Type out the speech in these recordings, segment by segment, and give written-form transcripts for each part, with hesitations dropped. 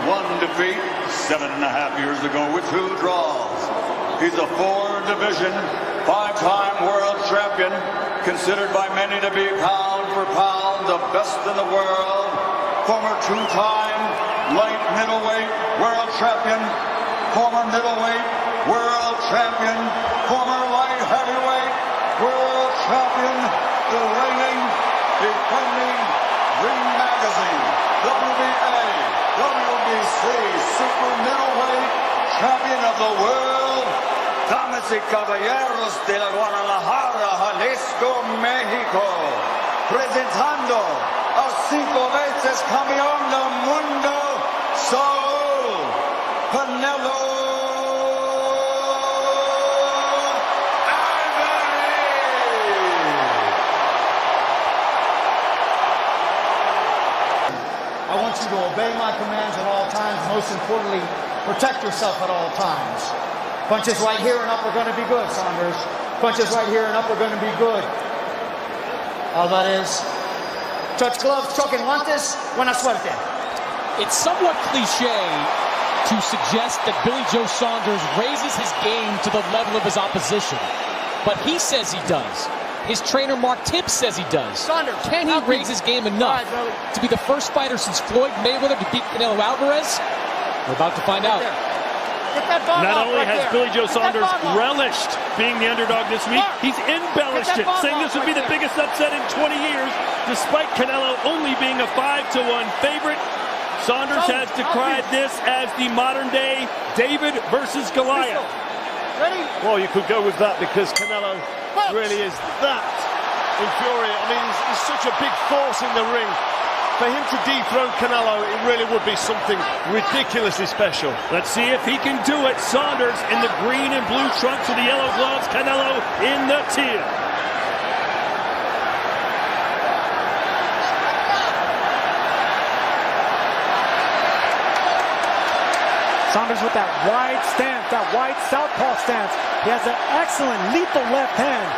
one defeat 7.5 years ago with 2 draws. He's a 4-division, 5-time world champion, considered by many to be pound for pound the best in the world. Former 2-time light middleweight world champion, former middleweight world champion, former light heavyweight world champion, the reigning, defending Ring Magazine, WBA, WBC super middleweight champion of the world. Damas y caballeros de la Guadalajara, Jalisco, México, presentando al 5 veces campeón del mundo, Saúl Canelo I want you to obey my commands at all times. Most importantly, protect yourself at all times. Punches right here and up are going to be good, Saunders. Punches right here and up are going to be good. Alvarez. Touch gloves, choque guantes, buena suerte. It's somewhat cliche to suggest that Billy Joe Saunders raises his game to the level of his opposition. But he says he does. His trainer, Mark Tibbs, says he does. Saunders, can he raise his game enough to be the first fighter since Floyd Mayweather to beat Canelo Alvarez? We're about to find out. Not only has Billy Joe Saunders relished being the underdog this week, he's embellished it, saying this would be the biggest upset in 20 years, despite Canelo only being a 5-1 favorite. Saunders has decried this as the modern-day David versus Goliath. Ready? Well, you could go with that because Canelo really is that infuriating. I mean, he's such a big force in the ring. For him to dethrone Canelo, it really would be something ridiculously special. Let's see if he can do it. Saunders in the green and blue trunks with the yellow gloves. Canelo in the teal. Saunders with that wide stance, that wide southpaw stance. He has an excellent lethal left hand.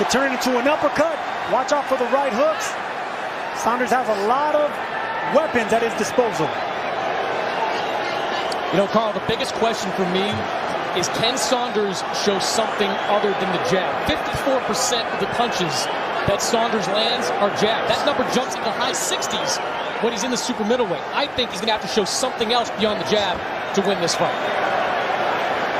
Could turn it into an uppercut. Watch out for the right hooks. Saunders has a lot of weapons at his disposal. You know, Carl, the biggest question for me is, can Saunders show something other than the jab? 54% of the punches that Saunders lands are jab. That number jumps into high 60s when he's in the super middleweight. I think he's going to have to show something else beyond the jab to win this fight.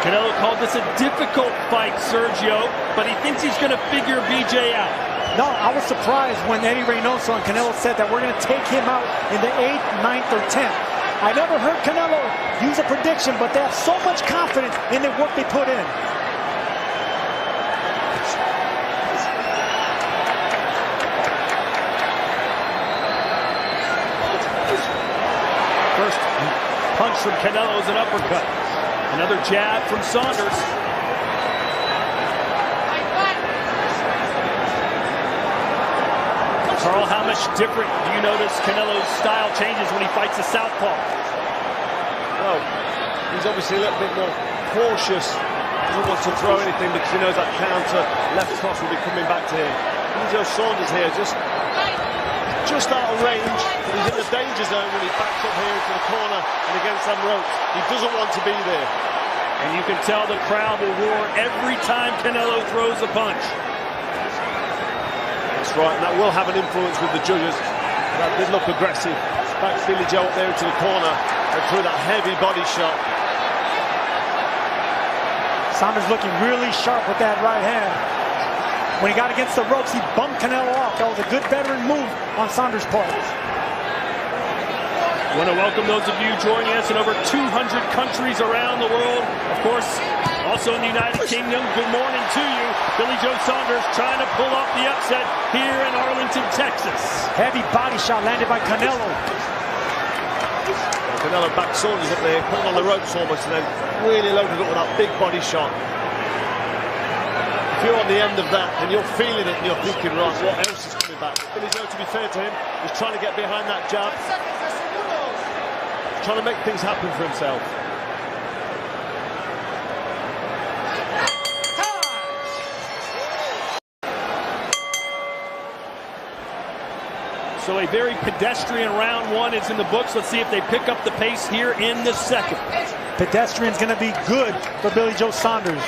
Canelo called this a difficult fight, Sergio, but he thinks he's going to figure BJ out. No, I was surprised when Eddie Reynoso and Canelo said that we're going to take him out in the 8th, 9th, or 10th. I never heard Canelo use a prediction, but they have so much confidence in the work they put in. First punch from Canelo is an uppercut. Another jab from Saunders. Carl, how much different do you notice Canelo's style changes when he fights a southpaw? Well, he's obviously a little bit more cautious. Doesn't want to throw anything because he knows that counter left cross will be coming back to him. Joe Saunders here just out of range. He's in the danger zone when he backs up here into the corner and against them ropes. He doesn't want to be there. And you can tell the crowd will roar every time Canelo throws a punch. Right, and that will have an influence with the judges. That did look aggressive. Backs Billy Joe up there into the corner and threw that heavy body shot. Saunders looking really sharp with that right hand. When he got against the ropes, he bumped Canelo off. That was a good veteran move on Saunders' part. I want to welcome those of you joining us in over 200 countries around the world. Of course, also in the United Kingdom, good morning to you. Billy Joe Saunders trying to pull off the upset here in Arlington, Texas. Heavy body shot landed by Canelo. Canelo backed Saunders up there, put him on the ropes almost, and then really loaded up with that big body shot. If you're on the end of that and you're feeling it and you're thinking, right, what else is coming back? Billy Joe, to be fair to him, is trying to get behind that jab. Trying to make things happen for himself. So a very pedestrian round one is in the books. Let's see if they pick up the pace here in the second. Pedestrian's going to be good for Billy Joe Saunders.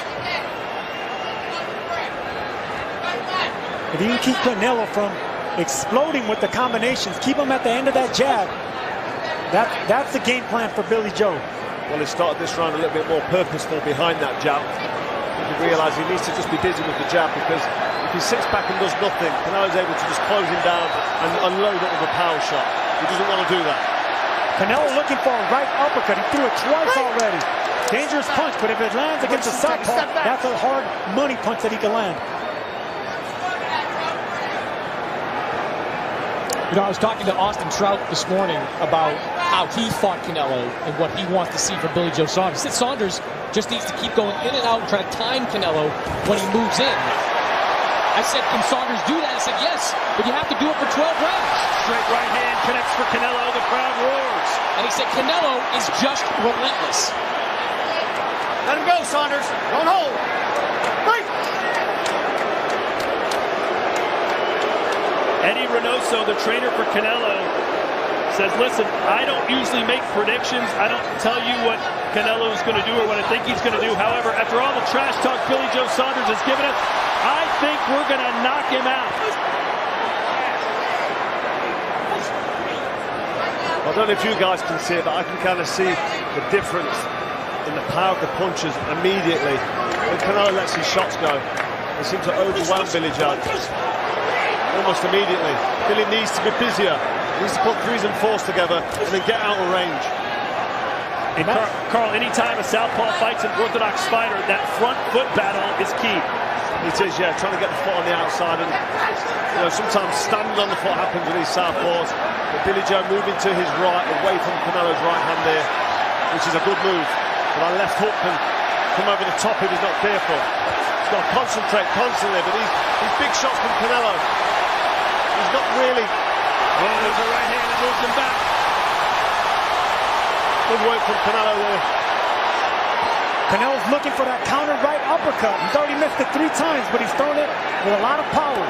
If you can keep Canelo from exploding with the combinations, keep him at the end of that jab, that's the game plan for Billy Joe. Well, he started this round a little bit more purposeful behind that jab. He realised he needs to just be busy with the jab, because if he sits back and does nothing, Canelo's able to just close him down and unload it with a power shot. He doesn't want to do that. Canelo looking for a right uppercut. He threw it twice already. Dangerous punch, but if it lands against the southpaw, that's a hard money punch that he can land. You know, I was talking to Austin Trout this morning about how he fought Canelo and what he wants to see from Billy Joe Saunders. He said Saunders just needs to keep going in and out and try to time Canelo when he moves in. I said, can Saunders do that? He said, yes, but you have to do it for 12 rounds. Straight right hand connects for Canelo. The crowd roars. And he said, Canelo is just relentless. Let him go, Saunders. Don't hold. Break. Eddie Reynoso, the trainer for Canelo, says, listen, I don't usually make predictions. I don't tell you what Canelo is going to do or what I think he's going to do. However, after all the trash talk Billy Joe Saunders has given us, I think we're going to knock him out. I don't know if you guys can see it, but I can kind of see the difference in the power of the punches immediately. When Canelo lets his shots go, they seem to overwhelm Billy Joe almost immediately. Billy needs to be busier. He needs to put threes and fours together and then get out of range. And Carl, anytime a southpaw fights an orthodox fighter, that front foot battle is key. It is, yeah, trying to get the foot on the outside, and you know, sometimes standing on the foot happens with these southpaws. But Billy Joe moving to his right, away from Canelo's right hand there, which is a good move. But that left hook can come over the top if he's not careful. He's got to concentrate constantly, but these big shots from Canelo, he's not really. Oh, there's a right hand that moves him back. Good work from Canelo there. Canelo's looking for that counter right uppercut. He's already missed it 3 times, but he's thrown it with a lot of power.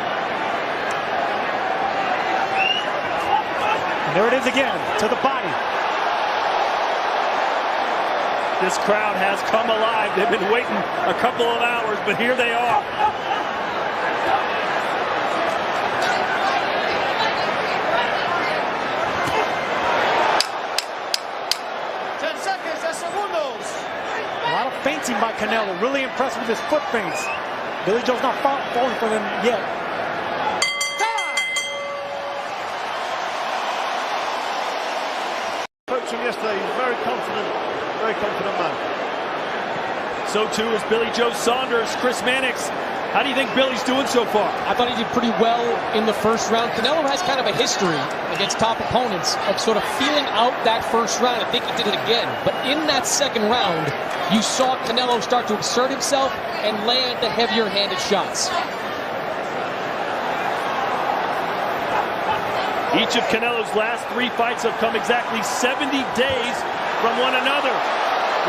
And there it is again, to the body. This crowd has come alive. They've been waiting a couple of hours, but here they are. Feinting by Canelo, really impressed with his foot feints. Billy Joe's not falling for them yet. Spoke to him yesterday, he's very confident man. So too is Billy Joe Saunders. Chris Mannix, how do you think Billy's doing so far? I thought he did pretty well in the first round. Canelo has kind of a history against top opponents of sort of feeling out that first round. I think he did it again. But in that second round, you saw Canelo start to exert himself and land the heavier-handed shots. Each of Canelo's last 3 fights have come exactly 70 days from one another.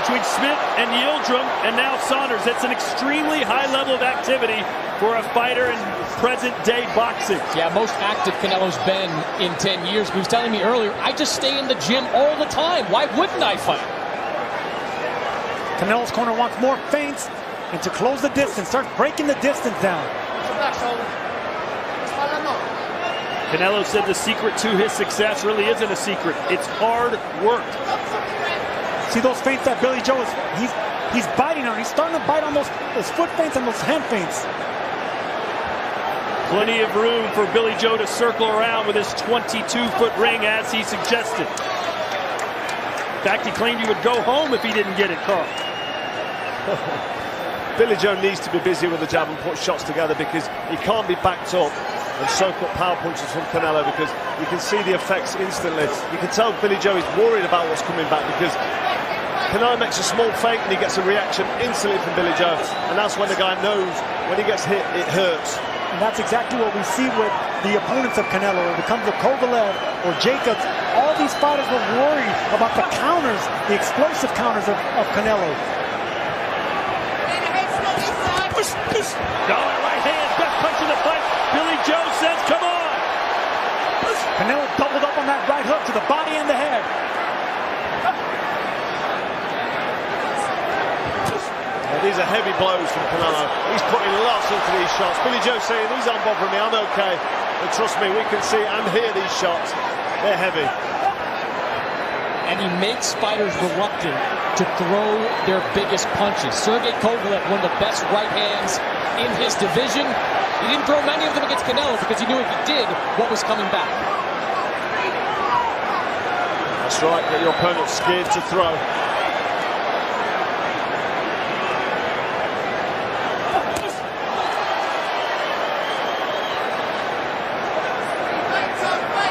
Between Smith and Yildirim and now Saunders, it's an extremely high level of activity for a fighter in present-day boxing. Yeah, most active Canelo's been in 10 years. He was telling me earlier, I just stay in the gym all the time. Why wouldn't I fight? Canelo's corner wants more feints and to close the distance, start breaking the distance down. Canelo said the secret to his success really isn't a secret. It's hard work. See those feints that Billy Joe is, he's biting on. He's starting to bite on those foot feints and those hand feints. Plenty of room for Billy Joe to circle around with his 22-foot ring as he suggested. In fact, he claimed he would go home if he didn't get it, Carl. Billy Joe needs to be busy with the jab and put shots together, because he can't be backed up and soak up power punches from Canelo, because you can see the effects instantly. You can tell Billy Joe is worried about what's coming back, because Canelo makes a small feint and he gets a reaction instantly from Billy Joe, and that's when the guy knows when he gets hit, it hurts. And that's exactly what we see with the opponents of Canelo. When it comes to Kovalev or Jacobs, all these fighters were worried about the counters, the explosive counters of Canelo. Dollar right hand, best punch of the fight. Billy Joe says, come on. Canelo doubled up on that right hook to the body and the head. These are heavy blows from Canelo. He's putting lots into these shots. Billy Joe saying, these aren't bothering me, I'm okay. But trust me, we can see and hear these shots. They're heavy. And he makes fighters reluctant to throw their biggest punches. Sergey Kovalev, one of the best right hands in his division. He didn't throw many of them against Canelo because he knew if he did, what was coming back. That's right, get your opponent scared to throw.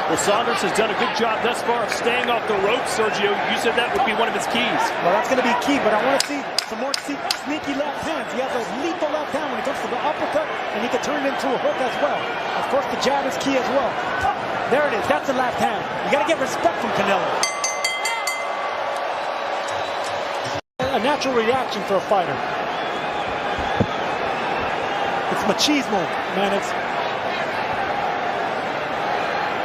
Well, Saunders has done a good job thus far of staying off the ropes, Sergio. You said that would be one of his keys. Well, that's going to be key, but I want to see some more sneaky left hands. He has a lethal left hand when it comes to the uppercut, and he can turn it into a hook as well. Of course, the jab is key as well. There it is. That's the left hand. You got to get respect from Canelo. A natural reaction for a fighter. It's machismo, man. It's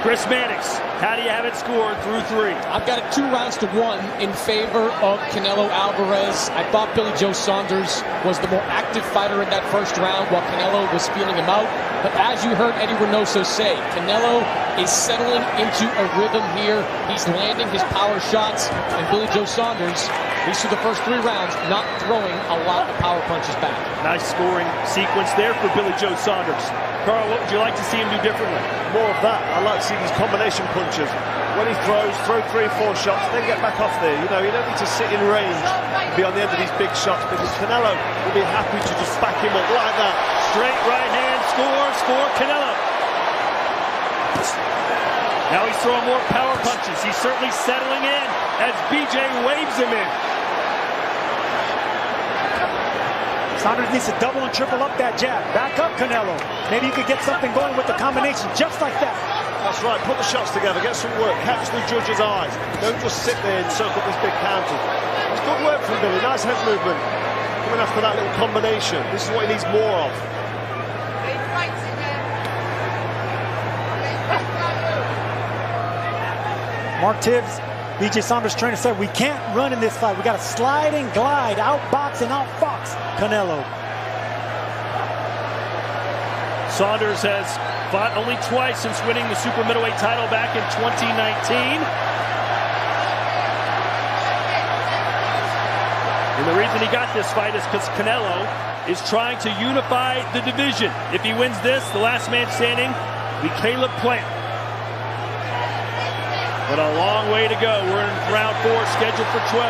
Chris Mannix, how do you have it scored through 3? I've got it 2 rounds to 1 in favor of Canelo Alvarez. I thought Billy Joe Saunders was the more active fighter in that first round while Canelo was feeling him out. But as you heard Eddie Reynoso say, Canelo is settling into a rhythm here. He's landing his power shots, and Billy Joe Saunders, at least through the first 3 rounds, not throwing a lot of power punches back. Nice scoring sequence there for Billy Joe Saunders. Carl, what would you like to see him do differently? More of that. I like to see these combination punches. When he throws, throw 3 or 4 shots, then get back off there. You know, you don't need to sit in range and be on the end of these big shots, because Canelo will be happy to just back him up like that. Straight right hand scores for Canelo. Now he's throwing more power punches. He's certainly settling in as BJ waves him in. Saunders needs to double and triple up that jab. Back up, Canelo. Maybe you could get something going with the combination just like that. That's right, put the shots together, get some work, catch the judge's eyes. Don't just sit there and soak up these big counters. It's good work from Billy, nice head movement. Coming after that little combination. This is what he needs more of. Mark Tibbs, BJ Saunders' trainer, said we can't run in this fight. We got to slide and glide, outbox and outfox Canelo. Saunders has fought only twice since winning the super middleweight title back in 2019. And the reason he got this fight is because Canelo is trying to unify the division. If he wins this, the last man standing will be Caleb Plant. But a long way to go. We're in round 4, scheduled for 12.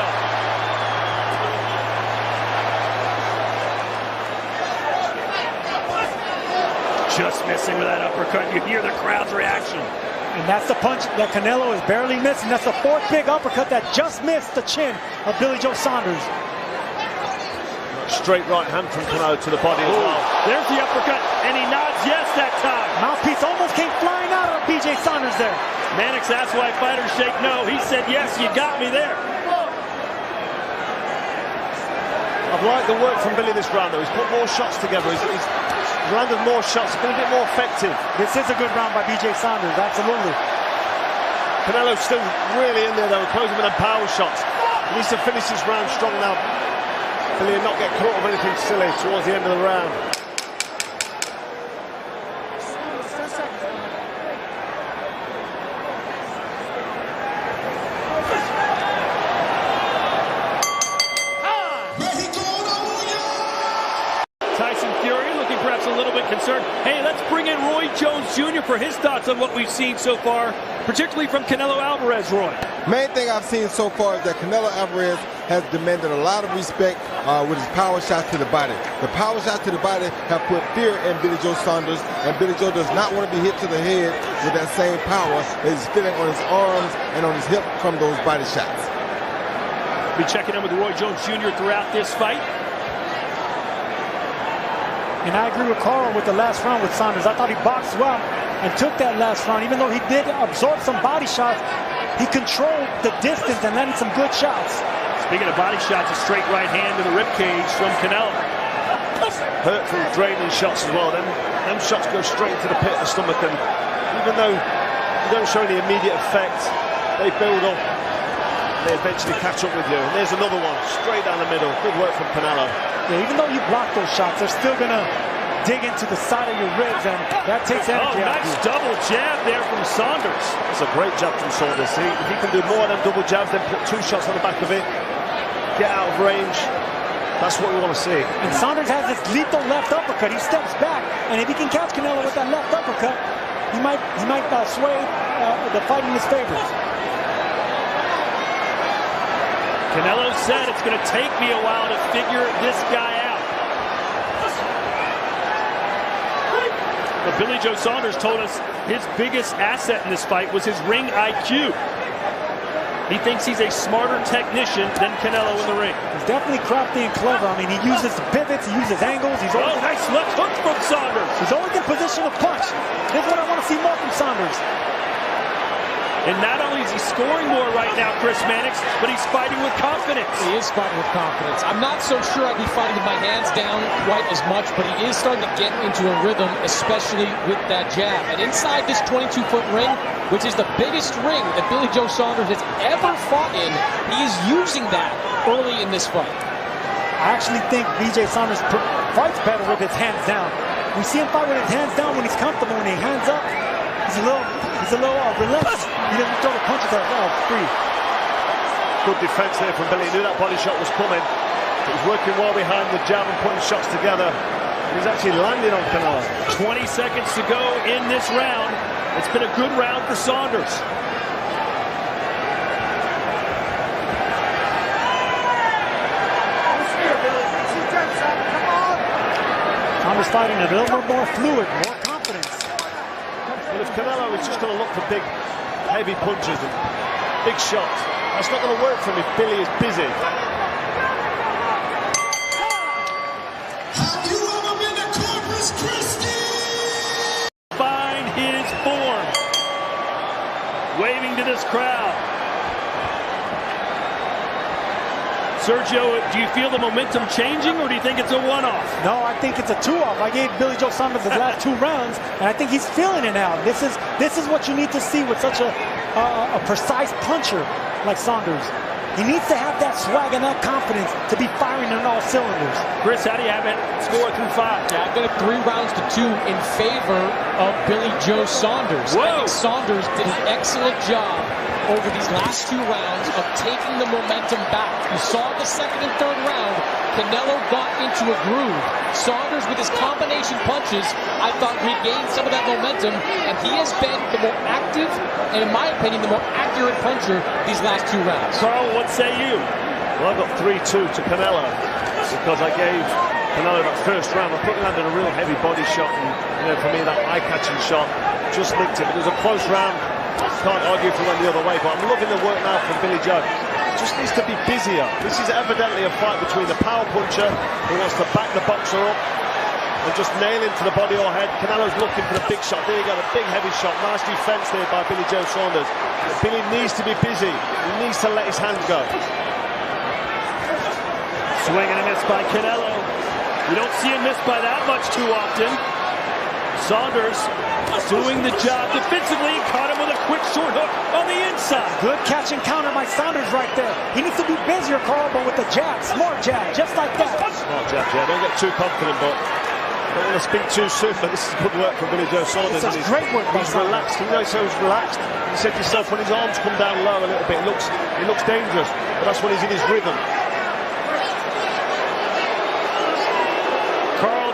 Just missing with that uppercut. You hear the crowd's reaction. And that's the punch that Canelo is barely missing. That's the 4th big uppercut that just missed the chin of Billy Joe Saunders. Straight right hand from Canelo to the body as well. There's the uppercut, and he nods yes that time. Mouthpiece almost came flying out of BJ Saunders there. Mannix asked why fighters shake no. He said, yes, you got me there. I've liked the work from Billy this round, though. He's put more shots together. He's landed more shots, been a bit more effective. This is a good round by BJ Saunders, absolutely. Canelo's still really in there, though, closing with them power shots. He needs to finish this round strong now. Billy not get caught with anything silly towards the end of the round. Perhaps a little bit concerned. Hey, let's bring in Roy Jones Jr. for his thoughts on what we've seen so far, particularly from Canelo Alvarez, Roy. Main thing I've seen so far is that Canelo Alvarez has demanded a lot of respect with his power shots to the body. The power shots to the body have put fear in Billy Joe Saunders, and Billy Joe does not want to be hit to the head with that same power that he's feeling on his arms and on his hip from those body shots. Be checking in with Roy Jones Jr. throughout this fight. And I agree with Carl with the last round with Saunders. I thought he boxed well and took that last round. Even though he did absorb some body shots, he controlled the distance and landed some good shots. Speaking of body shots, a straight right hand to the ribcage from Canelo. Hurtful, draining shots as well. Them shots go straight into the pit of the stomach. And even though you don't show any immediate effect, they build up, and they eventually catch up with you. And there's another one, straight down the middle. Good work from Canelo. Yeah, even though you block those shots, they're still going to dig into the side of your ribs, and that takes energy out of you. Nice double jab there from Saunders. That's a great jab from Saunders. See, if he can do more than double jabs, then put 2 shots on the back of it, get out of range. That's what we want to see. And Saunders has this lethal left uppercut. He steps back, and if he can catch Canelo with that left uppercut, he might sway the fight in his favor. Canelo said it's going to take me a while to figure this guy out. But Billy Joe Saunders told us his biggest asset in this fight was his ring IQ. He thinks he's a smarter technician than Canelo in the ring. He's definitely crafty and clever. I mean, he uses pivots, he uses angles. He's always nice left hook from Saunders. He's always in position to punch. This is what I want to see more from Saunders. And not only is he scoring more right now, Chris Mannix, but he's fighting with confidence. He is fighting with confidence. I'm not so sure I'd be fighting with my hands down quite as much, but he is starting to get into a rhythm, especially with that jab. And inside this 22-foot ring, which is the biggest ring that Billy Joe Saunders has ever fought in, he is using that early in this fight. I actually think BJ Saunders fights better with his hands down. We see him fight with his hands down when he's comfortable. When he hands up, he's a little relentless. He doesn't throw the punches free. Good defense there from Billy. He knew that body shot was coming. He was working well behind the jab and putting shots together. He's actually landing on Canelo. 20 seconds to go in this round. It's been a good round for Saunders. Saunders fighting a little more fluid, more confidence. Well, if Canelo is just going to look for big, heavy punches and big shots, that's not going to work for him if Billy is busy. Have you ever been to Corpus Christi? Find his form. Waving to this crowd. Sergio, do you feel the momentum changing, or do you think it's a one-off? No, I think it's a two-off. I gave Billy Joe Saunders the last 2 rounds, and I think he's feeling it now. This is what you need to see with such a precise puncher like Saunders. He needs to have that swag and that confidence to be firing on all cylinders. Chris, how do you have it score through 5? Yeah, I've got it 3 rounds to 2 in favor of Billy Joe Saunders. Whoa. I think Saunders did an excellent job over these last 2 rounds of taking the momentum back. You saw the 2nd and 3rd round, Canelo got into a groove. Saunders, with his combination punches, I thought regained some of that momentum, and he has been the more active, and in my opinion, the more accurate puncher these last 2 rounds. Carl, what say you? Well, I've got 3-2 to Canelo because I gave Canelo that first round. I thought he landed a real heavy body shot, and for me, that eye-catching shot just nicked it. But it was a close round. Can't argue if it went the other way, but I'm loving the work now from Billy Joe. Just needs to be busier. This is evidently a fight between the power puncher who wants to back the boxer up and just nail him to the body or head. Canelo's looking for the big shot. There you go, the big heavy shot. Nice defense there by Billy Joe Saunders. But Billy needs to be busy. He needs to let his hands go. Swing and a miss by Canelo. You don't see him miss by that much too often. Saunders doing the job defensively, caught him with a quick short hook on the inside. Good catch and counter by Saunders right there. He needs to be busier, Carl, but with the jab, smart jab, just like that. Smart jab, yeah. Don't get too confident, but don't want to speak too soon, but this is good work from Billy Joe Saunders. It's great work by He's Saunders. relaxed. You know, so he's relaxed. You said to yourself, when his arms come down low a little bit, it looks dangerous, but that's when he's in his rhythm. Carl,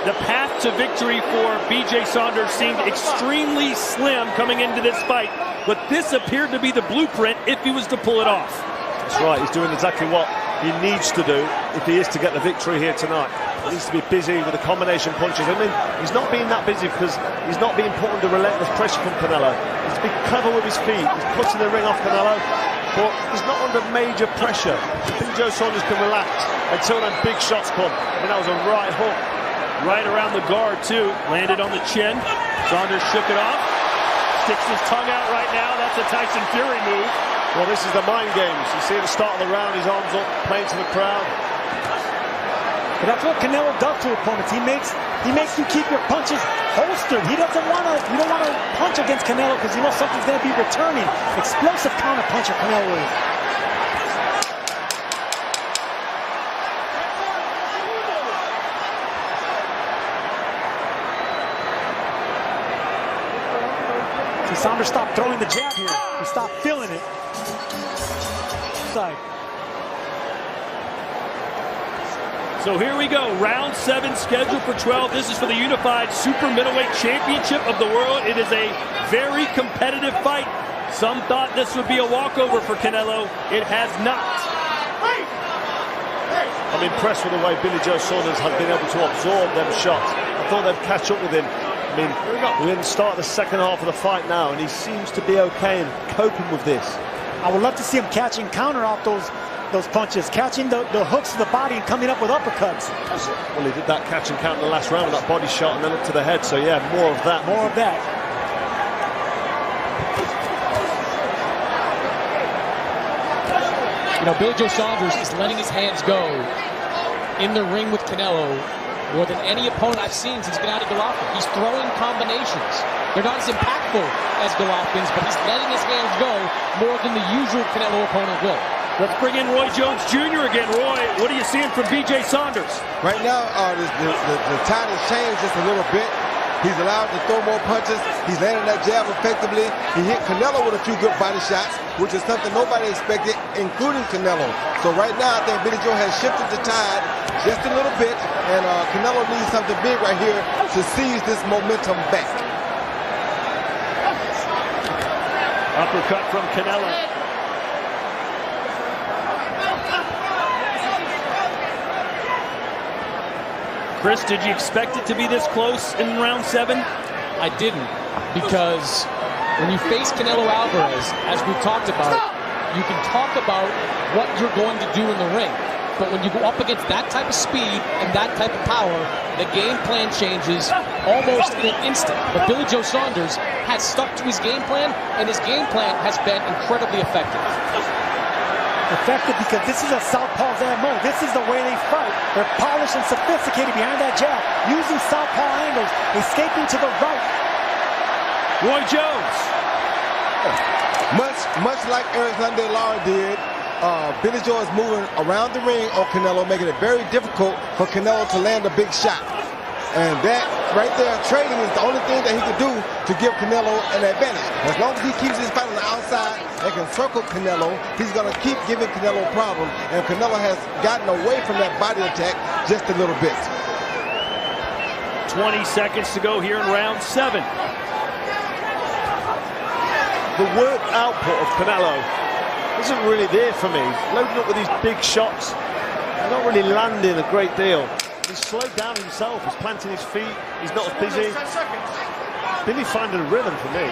the path to victory for BJ Saunders seemed extremely slim coming into this fight, but this appeared to be the blueprint if he was to pull it off. That's right, he's doing exactly what he needs to do if he is to get the victory here tonight. He needs to be busy with the combination punches. I mean, he's not being that busy because he's not being put under relentless pressure from Canelo. He's being clever with his feet. He's putting the ring off Canelo, but he's not under major pressure. Billy Joe Saunders can relax until them big shots come. And that was a right hook. Right around the guard, too. Landed on the chin. Saunders shook it off. Sticks his tongue out right now. That's a Tyson Fury move. Well, this is the mind games. You see at the start of the round, his arms up, playing to the crowd. But that's what Canelo does to opponents. He makes you keep your punches holstered. You don't want to punch against Canelo because you know something's going to be returning. Explosive counter puncher Canelo is. See, Saunders stopped throwing the jab here. He stopped feeling it. Side. So here we go, round 7 scheduled for 12. This is for the unified super middleweight championship of the world. It is a very competitive fight. Some thought this would be a walkover for Canelo. It has not. I'm impressed with the way Billy Joe Saunders has been able to absorb them shots. I thought they'd catch up with him. I mean, we're in the start of the second half of the fight now, and he seems to be okay and coping with this. I would love to see him catch and counter off those punches, catching the hooks to the body and coming up with uppercuts. Well, he did that catch and count in the last round with that body shot and then up to the head. So yeah, more of that. More of that. You know, Billy Joe Saunders is letting his hands go in the ring with Canelo more than any opponent I've seen since Gennady Golovkin. He's throwing combinations. They're not as impactful as Golovkin's, but he's letting his hands go more than the usual Canelo opponent will. Let's bring in Roy Jones Jr. again. Roy, what are you seeing from B.J. Saunders? Right now, the tide has changed just a little bit. He's allowed to throw more punches. He's landing that jab effectively. He hit Canelo with a few good body shots, which is something nobody expected, including Canelo. So right now, I think Billy Joe has shifted the tide just a little bit, and Canelo needs something big right here to seize this momentum back. Uppercut from Canelo. Chris, did you expect it to be this close in round 7? I didn't, because when you face Canelo Alvarez, as we've talked about, you can talk about what you're going to do in the ring. But when you go up against that type of speed and that type of power, the game plan changes almost in an instant. But Billy Joe Saunders has stuck to his game plan, and his game plan has been incredibly effective. Effective because this is a southpaw's MO. This is the way they fight. They're polished and sophisticated behind that jab, using southpaw angles, escaping to the right. Roy Jones. Much like Alexander Lara did, Billy Joe is moving around the ring on Canelo, making it very difficult for Canelo to land a big shot. And that right there, trading is the only thing that he can do to give Canelo an advantage. As long as he keeps his fight on the outside and can circle Canelo, he's going to keep giving Canelo problems. And Canelo has gotten away from that body attack just a little bit. 20 seconds to go here in round 7. The work output of Canelo isn't really there for me. He's loading up with these big shots. They're not really landing a great deal. He's slowed down himself. He's planting his feet. He's not as busy. Billy finding a rhythm for me.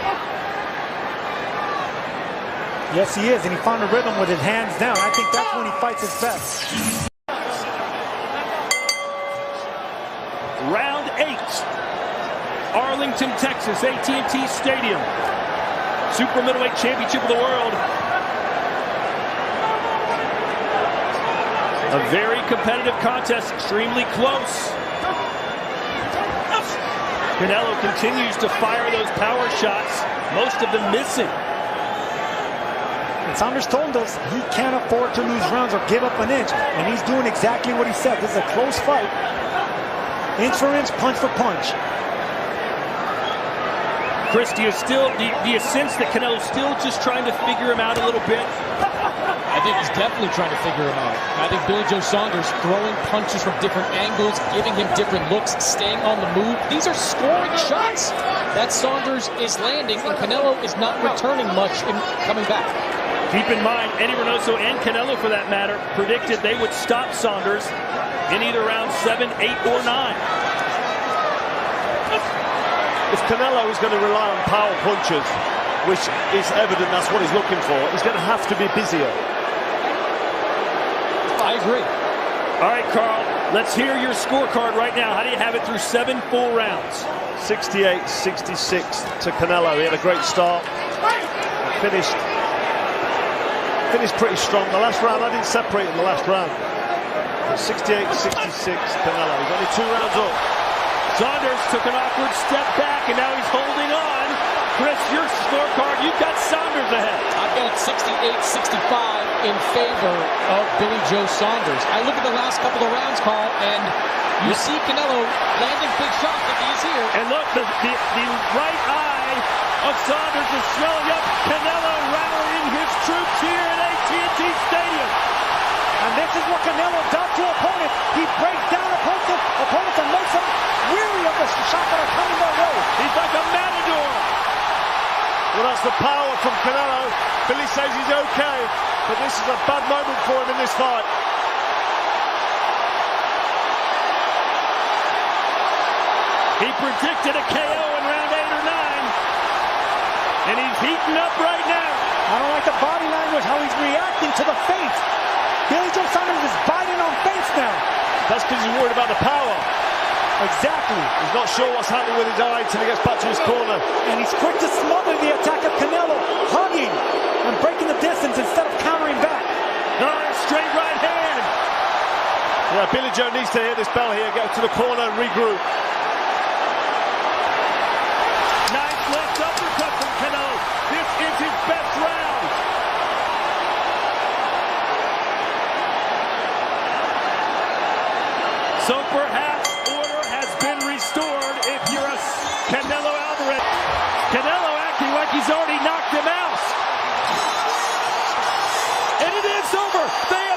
Yes, he is, and he found a rhythm with his hands down. I think that's when he fights his best. Round 8. Arlington, Texas, AT&T Stadium. Super middleweight championship of the world. A very competitive contest, extremely close. Canelo continues to fire those power shots, most of them missing. And Saunders told us he can't afford to lose rounds or give up an inch, and he's doing exactly what he said. This is a close fight. Inch for inch, punch for punch. Chris, do you sense that Canelo's still just trying to figure him out a little bit? I think he's definitely trying to figure him out. I think Billy Joe Saunders throwing punches from different angles, giving him different looks, staying on the move. These are scoring shots that Saunders is landing, and Canelo is not returning much in coming back. Keep in mind, Eddie Reynoso and Canelo, for that matter, predicted they would stop Saunders in either round 7, 8, or 9. If Canelo is going to rely on power punches, which is evident that's what he's looking for, he's going to have to be busier. I agree. All right, Carl, let's hear your scorecard right now. How do you have it through 7 full rounds? 68-66 to Canelo. He had a great start. Finished pretty strong. The last round, I didn't separate in the last round. 68-66, Canelo. He's only 2 rounds up. Saunders took an awkward step back, and now he's holding on. Chris, your scorecard, you've got Saunders ahead. I've got 68-65 in favor of Billy Joe Saunders. I look at the last couple of rounds, Carl, and you see Canelo landing big shots like he's here. And look, the right eye of Saunders is swelling up. Canelo rallying his troops here at AT&T Stadium. And this is what Canelo does to opponents. He breaks down opponents and makes them weary of the shots that are coming their way. He's like a matador. Well, that's the power from Canelo. Billy says he's okay, but this is a bad moment for him in this fight. He predicted a KO in round 8 or 9, and he's heating up right now. I don't like the body language, how he's reacting to the feint. Billy Joe Saunders is biting on feints now. That's because he's worried about the power. Exactly. He's not sure what's happening with his eye until he gets back to his corner. And he's quick to smother the attack of Canelo, hugging and breaking the distance instead of countering back. Nice straight right hand. Yeah, Billy Joe needs to hear this bell here, get to the corner and regroup. Nice left uppercut from Canelo. This is his best round. So perhaps order has been restored if you're a Canelo Alvarez. Canelo acting like he's already knocked him out. And it is over. They